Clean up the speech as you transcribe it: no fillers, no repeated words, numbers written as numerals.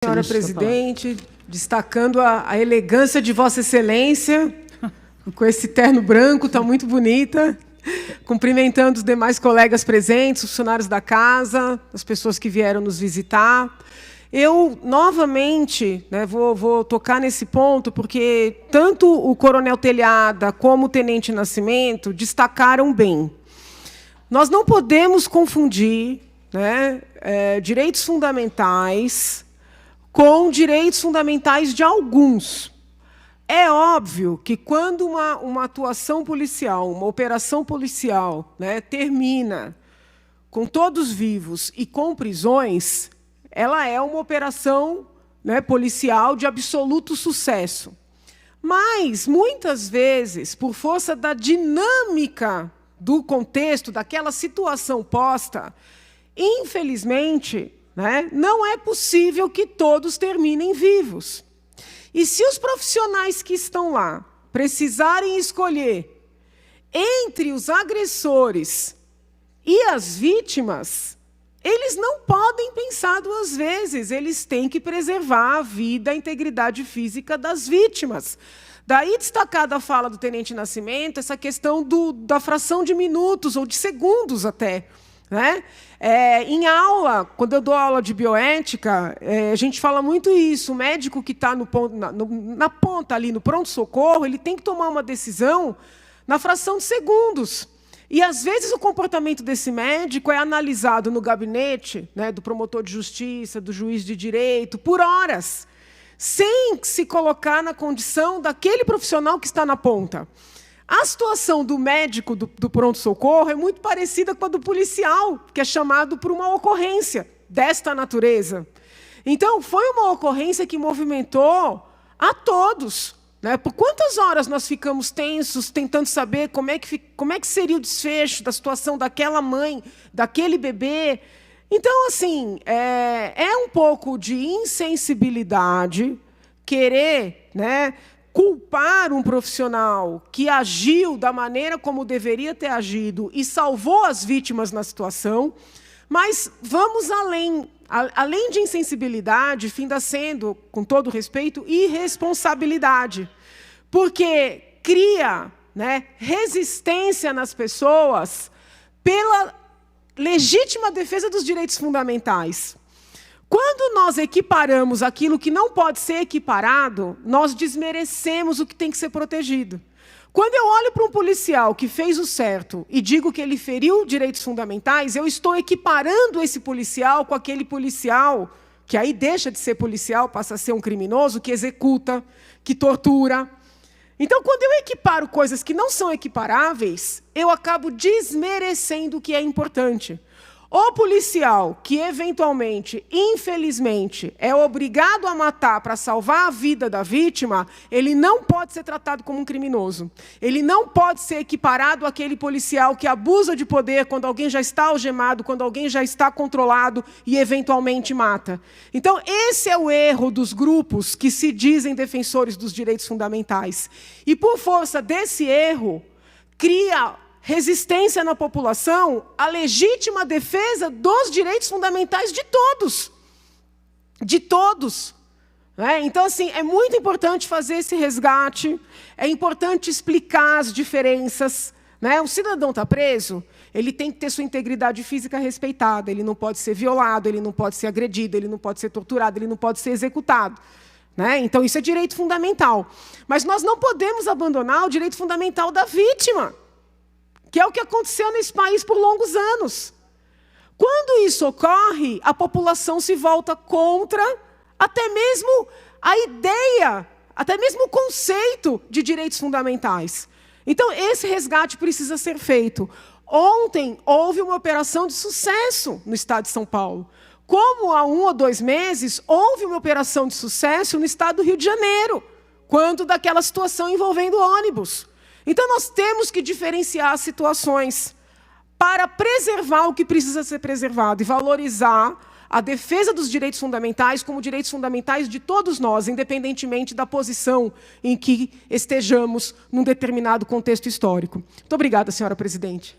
Senhora presidente, destacando a elegância de Vossa Excelência, com esse terno branco, está muito bonita. Cumprimentando os demais colegas presentes, os funcionários da casa, as pessoas que vieram nos visitar. Eu, novamente, vou tocar nesse ponto, porque tanto o Coronel Telhada como o Tenente Nascimento destacaram bem. Nós não podemos confundir direitos fundamentais com direitos fundamentais de alguns. É óbvio que quando uma atuação policial, uma operação policial, termina com todos vivos e com prisões, ela é uma operação policial de absoluto sucesso. Mas, muitas vezes, por força da dinâmica do contexto, daquela situação posta, infelizmente, não é possível que todos terminem vivos. E se os profissionais que estão lá precisarem escolher entre os agressores e as vítimas, eles não podem pensar duas vezes, eles têm que preservar a vida, a integridade física das vítimas. Daí, destacada a fala do Tenente Nascimento, essa questão da fração de minutos, ou de segundos até. Em aula, quando eu dou aula de bioética, a gente fala muito isso. O médico que está na ponta ali, no pronto-socorro, ele tem que tomar uma decisão na fração de segundos. E, às vezes, o comportamento desse médico é analisado no gabinete do promotor de justiça, do juiz de direito, por horas, sem se colocar na condição daquele profissional que está na ponta. A situação do médico do pronto-socorro é muito parecida com a do policial, que é chamado por uma ocorrência desta natureza. Então, foi uma ocorrência que movimentou a todos. Por quantas horas nós ficamos tensos, tentando saber como é que seria o desfecho da situação daquela mãe, daquele bebê? Então, assim, é um pouco de insensibilidade querer culpar um profissional que agiu da maneira como deveria ter agido e salvou as vítimas na situação, mas vamos além. Além de insensibilidade, finda sendo, com todo respeito, irresponsabilidade, porque cria resistência nas pessoas pela legítima defesa dos direitos fundamentais. Quando nós equiparamos aquilo que não pode ser equiparado, nós desmerecemos o que tem que ser protegido. Quando eu olho para um policial que fez o certo e digo que ele feriu direitos fundamentais, eu estou equiparando esse policial com aquele policial que aí deixa de ser policial, passa a ser um criminoso, que executa, que tortura. Então, quando eu equiparo coisas que não são equiparáveis, eu acabo desmerecendo o que é importante. O policial que, eventualmente, infelizmente, é obrigado a matar para salvar a vida da vítima, ele não pode ser tratado como um criminoso. Ele não pode ser equiparado àquele policial que abusa de poder quando alguém já está algemado, quando alguém já está controlado e, eventualmente, mata. Então, esse é o erro dos grupos que se dizem defensores dos direitos fundamentais. E, por força desse erro, cria resistência na população à legítima defesa dos direitos fundamentais de todos. De todos. Então, assim, é muito importante fazer esse resgate, é importante explicar as diferenças. O cidadão está preso, ele tem que ter sua integridade física respeitada, ele não pode ser violado, ele não pode ser agredido, ele não pode ser torturado, ele não pode ser executado. Então, isso é direito fundamental. Mas nós não podemos abandonar o direito fundamental da vítima, que é o que aconteceu nesse país por longos anos. Quando isso ocorre, a população se volta contra até mesmo a ideia, até mesmo o conceito de direitos fundamentais. Então, esse resgate precisa ser feito. Ontem, houve uma operação de sucesso no estado de São Paulo. Como há 1 ou 2 meses, houve uma operação de sucesso no estado do Rio de Janeiro, quando daquela situação envolvendo ônibus. Então, nós temos que diferenciar as situações para preservar o que precisa ser preservado e valorizar a defesa dos direitos fundamentais como direitos fundamentais de todos nós, independentemente da posição em que estejamos num determinado contexto histórico. Muito obrigada, senhora presidente.